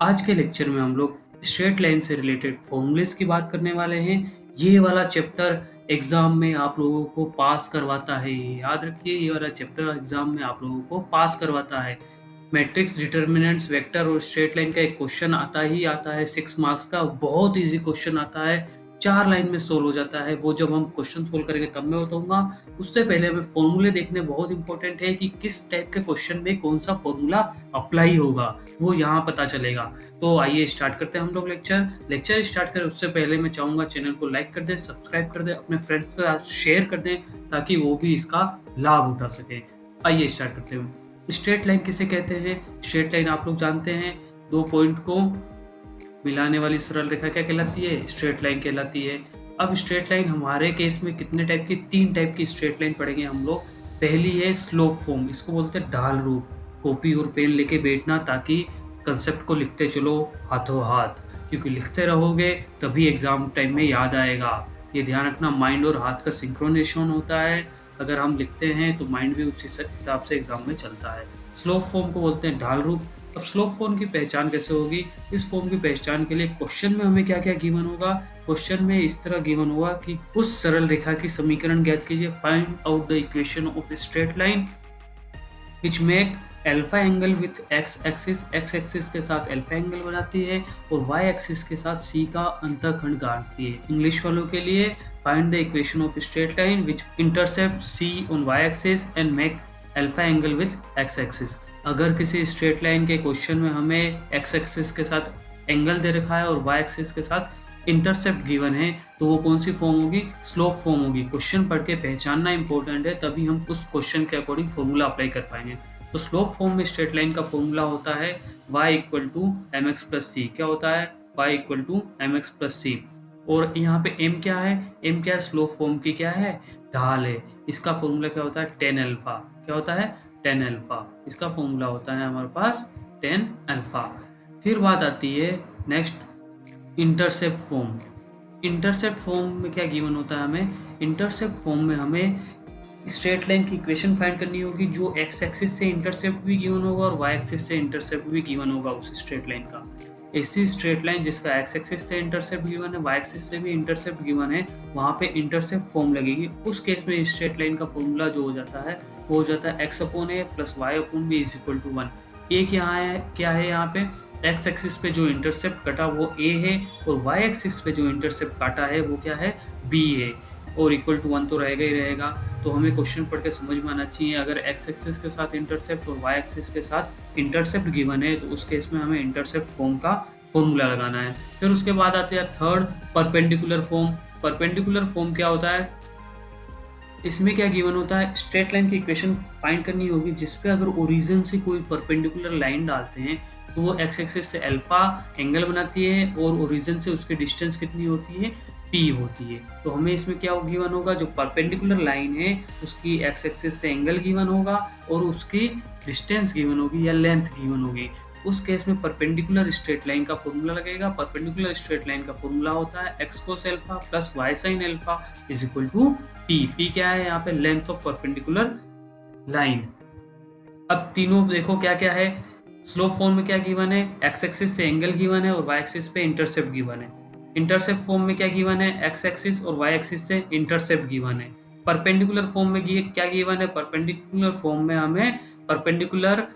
आज के लेक्चर में हम लोग स्ट्रेट लाइन से रिलेटेड फॉर्मूलेस की बात करने वाले हैं। ये वाला चैप्टर एग्जाम में आप लोगों को पास करवाता है। याद रखिए, ये वाला चैप्टर एग्जाम में आप लोगों को पास करवाता है। मैट्रिक्स, डिटर्मिनेंट्स, वेक्टर और स्ट्रेट लाइन का एक क्वेश्चन आता ही आता है 6 मार्क्स का। बहुत इजी क्वेश्चन आता है, 4 लाइन में सोल्व हो जाता है। वो जब हम क्वेश्चन सोल्व करेंगे तब मैं बताऊंगा। उससे पहले हमें फॉर्मूले देखने बहुत इंपॉर्टेंट है कि किस टाइप के क्वेश्चन में कौन सा फॉर्मूला अप्लाई होगा, वो यहाँ पता चलेगा। तो आइए स्टार्ट करते हैं हम लोग लेक्चर स्टार्ट करें उससे पहले मैं चाहूंगा चैनल को लाइक कर दें, सब्सक्राइब कर दें, अपने फ्रेंड्स के साथ शेयर कर दें ताकि वो भी इसका लाभ उठा सके। आइए स्टार्ट करते हैं। स्ट्रेट लाइन किसे कहते हैं? स्ट्रेट लाइन आप लोग जानते हैं, दो पॉइंट को मिलाने वाली सरल रेखा क्या कहलाती है? स्ट्रेट लाइन कहलाती है। अब स्ट्रेट लाइन हमारे केस में कितने टाइप की, 3 टाइप की स्ट्रेट लाइन पढ़ेंगे हम लोग। पहली है स्लोप फॉर्म, इसको बोलते हैं ढाल रूप। कॉपी और पेन लेके बैठना ताकि कंसेप्ट को लिखते चलो हाथों हाथ, क्योंकि लिखते रहोगे तभी एग्जाम टाइम में याद आएगा। ये ध्यान रखना, माइंड और हाथ का सिंक्रोनाइजेशन होता है। अगर हम लिखते हैं तो माइंड भी उसी हिसाब से एग्जाम में चलता है। स्लोप फॉर्म को बोलते हैं ढाल रूप। अब स्लोप फॉर्म की पहचान कैसे होगी? इस फॉर्म की पहचान के लिए क्वेश्चन में हमें क्या क्या गिवन होगा? क्वेश्चन में इस तरह गिवन होगा कि उस सरल रेखा की समीकरण ज्ञात कीजिए। Find out the equation of straight line which make alpha angle with x axis के साथ अल्फा एंगल बनाती है और वाई एक्सिस के साथ सी का अंतःखंड काटती है। इंग्लिश वालों के लिए, find the equation of straight line which intercept c on y axis and make alpha angle with x axis. अगर किसी स्ट्रेट लाइन के क्वेश्चन में हमें एक्स एक्सिस के साथ एंगल दे रखा है और वाई एक्सिस के साथ इंटरसेप्ट गिवन है, तो वो कौन सी फॉर्म होगी? स्लोप फॉर्म होगी। क्वेश्चन पढ़ के पहचानना इंपॉर्टेंट है, तभी हम उस क्वेश्चन के अकॉर्डिंग फॉर्मूला अप्लाई कर पाएंगे। तो स्लोप फॉर्म में स्ट्रेट लाइन का फॉर्मूला होता है y equal to m x plus c. क्या होता है? y equal to m x plus c. और यहाँ पे m क्या है? m क्या है? स्लोप फॉर्म की क्या है? ढाल है। इसका फॉर्मूला क्या होता है? Tan alpha. क्या होता है? Tan alpha. इसका फॉर्मूला होता है हमारे पास टेन अल्फा। फिर बात आती है next, intercept form. Intercept form में क्या गिवन होता है हमें? इंटरसेप्ट फॉर्म में हमें स्ट्रेट लाइन की इक्वेशन फाइंड करनी होगी जो एक्स एक्सिस से इंटरसेप्ट भी गिवन होगा और वाई एक्सिस से इंटरसेप्ट भी गिवन होगा उस स्ट्रेट लाइन का। ऐसी स्ट्रेट लाइन जिसका एक्स एक्सिस से इंटरसेप्ट गिवन है, वाई एक्सिस से भी इंटरसेप्ट गिवन है, वहाँ पे इंटरसेप्ट फॉर्म लगेगी। उस केस में स्ट्रेट लाइन का फॉर्मूला जो हो जाता है वो हो जाता है x upon a plus y upon b is equal to 1। A क्या है? यहाँ पे एक्स एक्सिस पे जो इंटरसेप्ट कटा वो ए है और वाई एक्सिस पे जो इंटरसेप्ट काटा है वो क्या है? बी है। और इक्वल टू 1 तो रहेगा ही रहेगा। तो हमें क्वेश्चन पढ़ के समझ में आना चाहिए, अगर एक्स एक्सिस के साथ इंटरसेप्ट और वाई एक्सिस के साथ इंटरसेप्ट गिवन है तो उस केस में हमें इंटरसेप्ट फॉर्म का फॉर्मूला लगाना है। फिर उसके बाद आते हैं third, perpendicular form. Perpendicular form क्या होता है? इसमें क्या गिवन होता है? स्ट्रेट लाइन की इक्वेशन फाइंड करनी होगी जिसपे अगर ओरिजिन से कोई परपेंडिकुलर लाइन डालते हैं तो वो एक्स एक्सिस से अल्फा एंगल बनाती है और ओरिजिन से उसकी डिस्टेंस कितनी होती है? पी होती है। तो हमें इसमें क्या गिवन होगा? जो परपेंडिकुलर लाइन है उसकी एक्स एक्सिस से एंगल गिवन होगा और उसकी डिस्टेंस गिवन होगी या लेंथ गिवन होगी। उस केस में परपेंडिकुलर स्ट्रेट लाइन का फॉर्मूला लगेगा। परपेंडिकुलर स्ट्रेट लाइन का फॉर्मूला होता है x cos alpha plus y sine alpha is equal to p. P क्या है यहाँ पे? Length of perpendicular line. अब तीनों देखो क्या क्या है। स्लोप फॉर्म में क्या गिवन है? एक्स एक्सिस से एंगल गिवन है और वाई एक्सिस पे इंटरसेप्ट गिवन है। इंटरसेप्ट फॉर्म में क्या गिवन है? एक्स एक्सिस और वाई एक्सिस से इंटरसेप्ट गिवन है। परपेंडिकुलर फॉर्म में क्या गिवन है? परपेंडिकुलर फॉर्म में हमें परपेंडिकुलर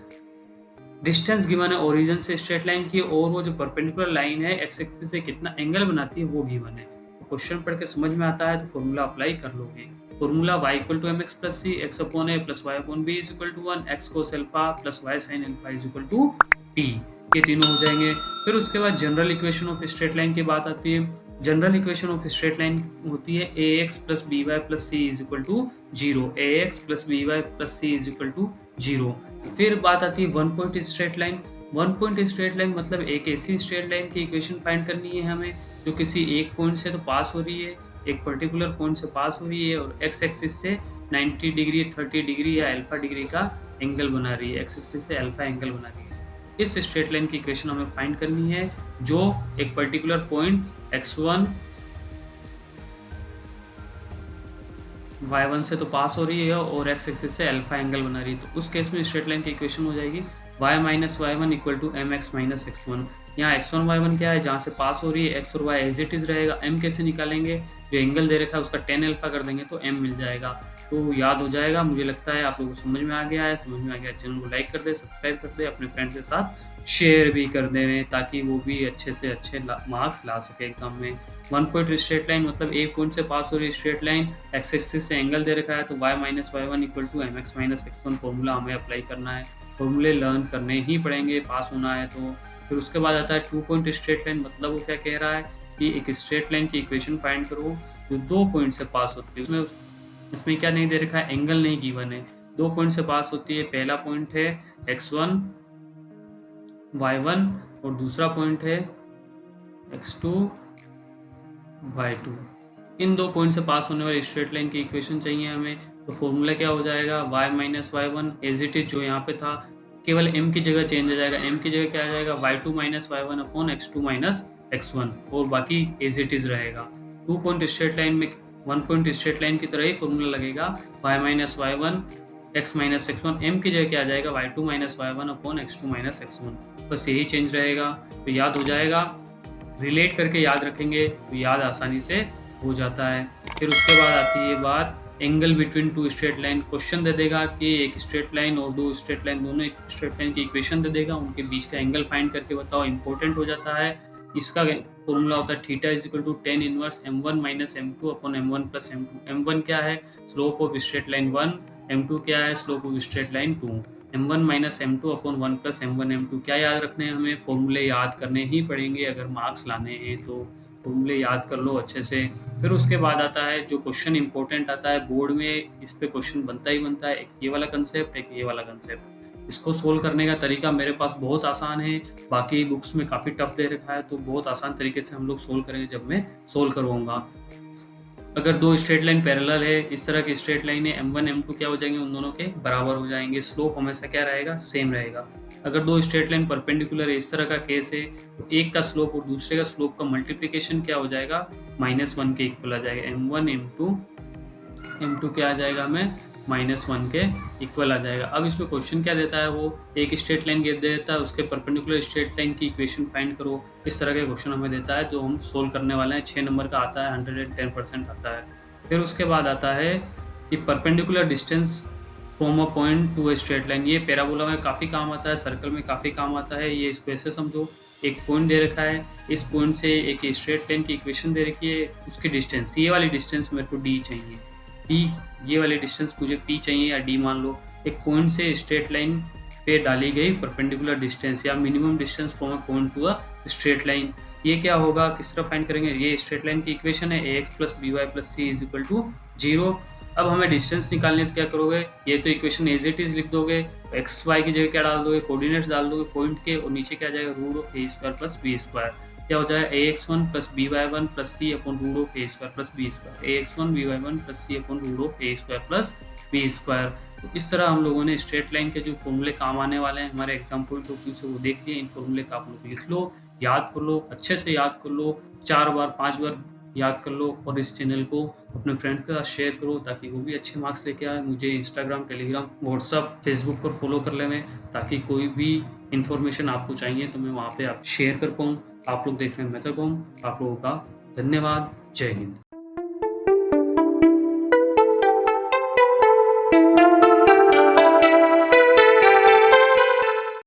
डिस्टेंस गिवन है ओरिजिन से स्ट्रेट लाइन की, और वो जो परपेंडिकुलर लाइन है एक्स एक्सिस से कितना एंगल बनाती है वो गिवन है। तो क्वेश्चन पढ़ के समझ में आता है तो फॉर्मूला अप्लाई कर लोगे। Formula y equal to m x plus c, x upon a plus y upon b is equal to 1, x cos alpha plus y sine alpha is equal to p. ये तीनों हो जाएंगे। फिर उसके बाद general equation of straight line की बात आती है। General equation of straight line होती है a x plus b y plus c is equal to 0। A x plus b y plus c is equal to 0। फिर बात आती है one point straight line. One point straight line मतलब एक ऐसी straight line की इक्वेशन फाइंड करनी है हमें जो किसी एक पॉइंट से तो पास हो रही है, एक पर्टिकुलर पॉइंट से पास हो रही है और एक्स एक्सिस से 90 डिग्री, 30 डिग्री या अल्फा डिग्री का एंगल बना रही है। एक्स एक्सिस से अल्फा एंगल बना रही है। इस स्ट्रेट लाइन की इक्वेशन हमें फाइंड करनी है जो एक पर्टिकुलर पॉइंट x1 y1 से तो पास हो रही है और x एक्सिस से अल्फा एंगल बना रही है। तो उस केस में स्ट्रेट लाइन की इक्वेशन हो जाएगी y minus y one equal to m x minus x one. यहाँ x1 y1 क्या है, जहाँ से पास हो रही है x और y एज इट इज़ रहेगा। m कैसे निकालेंगे, जो एंगल दे रखा है उसका tan अल्फा कर देंगे तो m मिल जाएगा। तो याद हो जाएगा। मुझे लगता है आप लोगों को समझ में आ गया है। समझ में आ गया, चैनल को लाइक कर दे, सब्सक्राइब कर दे, अपने फ्रेंड के साथ शेयर भी कर दें ताकि वो भी अच्छे से अच्छे मार्क्स ला सके एग्जाम में। 1 पॉइंट स्ट्रेट लाइन मतलब एक पॉइंट से पास हो रही स्ट्रेट लाइन, एक्स एक्सिस से एंगल दे रखा है तो y minus y1 equal to mx minus x1 formula हमें अप्लाई करना है। फॉर्मूले लर्न करने ही पड़ेंगे पास होना है तो। फिर उसके बाद आता है 2 पॉइंट स्ट्रेट लाइन, मतलब वो क्या कह रहा है कि एक स्ट्रेट लाइन की इक्वेशन फाइंड करो जो 2 पॉइंट से पास होती है। उसमें इसमें क्या नहीं दे रखा है, एंगल नहीं गिवन है। 2 पॉइंट से पास होती है। पहला पॉइंट है x1 y1 और दूसरा पॉइंट है x2 y2। इन 2 पॉइंट से पास होने वाली स्ट्रेट लाइन की इक्वेशन चाहिए हमें। तो फॉर्मूला क्या हो जाएगा, y minus y1 as it is जो यहाँ पे था, केवल m की जगह चेंज हो जाएगा। m की जगह क्या आ जाएगा, y2 minus y1 upon x2 minus x1 और बाकी एज इट इज रहेगा। 2 पॉइंट स्ट्रेट लाइन में 1 पॉइंट स्ट्रेट लाइन की तरह ही फॉर्मूला लगेगा, y minus y1 x minus x1। m की जगह क्या आ जाएगा, y2 minus y1 upon x2 minus x1। बस यही चेंज रहेगा तो याद हो जाएगा। रिलेट करके याद रखेंगे तो याद आसानी से हो जाता है। फिर उसके बाद आती है बात angle between 2 straight line. Question दे देगा कि एक स्ट्रेट लाइन और 2 स्ट्रेट लाइन दोनों एक स्ट्रेट लाइन की इक्वेशन दे देगा, उनके बीच का एंगल फाइंड करके बताओ। इंपॉर्टेंट हो जाता है। इसका फॉर्मूला होता है theta is equal to tan inverse m1 minus m2 upon m1 plus m2। m1 क्या है, slope of straight line 1, m2 क्या है, slope of straight line 2। m1 minus m2 upon 1 plus m1 m2 क्या याद रखने हैं हमें, फॉर्मूले याद करने ही पड़ेंगे अगर मार्क्स लाने हैं तो। फॉर्मूले याद कर लो अच्छे से। फिर उसके बाद आता है जो क्वेश्चन इंपॉर्टेंट आता है बोर्ड में, इस पे क्वेश्चन बनता ही बनता है। एक ये वाला कंसेप्ट, एक ये वाला कंसेप्ट। इसको सोल्व करने का तरीका मेरे पास बहुत आसान है, बाकी बुक्स में काफ़ी टफ दे रखा है, तो बहुत आसान तरीके से हम लोग सोल्व करेंगे जब मैं सोल्व करवाऊंगा। अगर 2 स्ट्रेट लाइन पैरेलल है, इस तरह की स्ट्रेट लाइन है, m1 m2 क्या हो जाएंगे, उन दोनों के बराबर हो जाएंगे। स्लोप हमेशा क्या रहेगा, सेम रहेगा। अगर 2 स्ट्रेट लाइन परपेंडिकुलर है, इस तरह का केस है, तो एक का स्लोप और दूसरे का स्लोप का मल्टीप्लिकेशन क्या हो जाएगा, -1 के इक्वल आ जाएगा। m1 m2 क्या आ जाएगा हमें, -1 के इक्वल आ जाएगा। अब इसमें क्वेश्चन क्या देता है, वो एक स्ट्रेट लाइन दे देता है, उसके परपेंडिकुलर स्ट्रेट लाइन की इक्वेशन फाइंड करो। इस तरह के क्वेश्चन हमें देता है जो हम सोल्व करने वाले हैं। 6 नंबर का आता है, 110% आता है। फिर उसके बाद आता है कि perpendicular distance from a point to a straight line. ये पैराबोला में काफ़ी काम आता है, सर्कल में काफ़ी काम आता है। ये इसको ऐसे समझो, एक पॉइंट दे रखा है, इस पॉइंट से एक स्ट्रेट लाइन की इक्वेशन दे रखी है, उसकी डिस्टेंस, ये वाली डिस्टेंस मेरे को d चाहिए। d, ये वाली डिस्टेंस मुझे p चाहिए या d मान लो। एक पॉइंट से स्ट्रेट लाइन पे डाली गई परपेंडिकुलर डिस्टेंस या minimum distance from a point to a straight line, ये क्या होगा, किस तरह फाइंड करेंगे। ये स्ट्रेट लाइन की इक्वेशन है ax plus by plus c is equal to 0। अब हमें डिस्टेंस निकालनी है तो क्या करोगे, ये तो इक्वेशन एज इट इज लिख दोगे, एक्स वाई की जगह क्या डाल दोगे, कोऑर्डिनेट्स डाल दोगे पॉइंट के, और नीचे क्या आ जाएगा, root of a square plus b square. क्या हो जाएगा, ax1 plus by1 plus c upon root of a square plus b square. ax1 by1 plus c upon root of a square plus b square. तो इस तरह हम लोगों ने straight line के जो फॉर्मूले काम आने वाले हैं हमारे एग्जाम पॉइंट ऑफ व्यू से वो देख लिए। इन फॉर्मूले का आप लोग लिख लो, याद कर लो, अच्छे से याद कर लो, 4 बार 5 बार याद कर लो, और इस चैनल को अपने फ्रेंड्स के साथ शेयर करो ताकि वो भी अच्छे मार्क्स लेके आए। मुझे इंस्टाग्राम, टेलीग्राम, व्हाट्सअप, फेसबुक पर फॉलो कर लें ताकि कोई भी इन्फॉर्मेशन आपको चाहिए तो मैं वहाँ पे आप शेयर कर पाऊँ। आप लोग देख रहे हैं मेथड कॉम। आप लोगों का धन्यवाद। जय हिंद।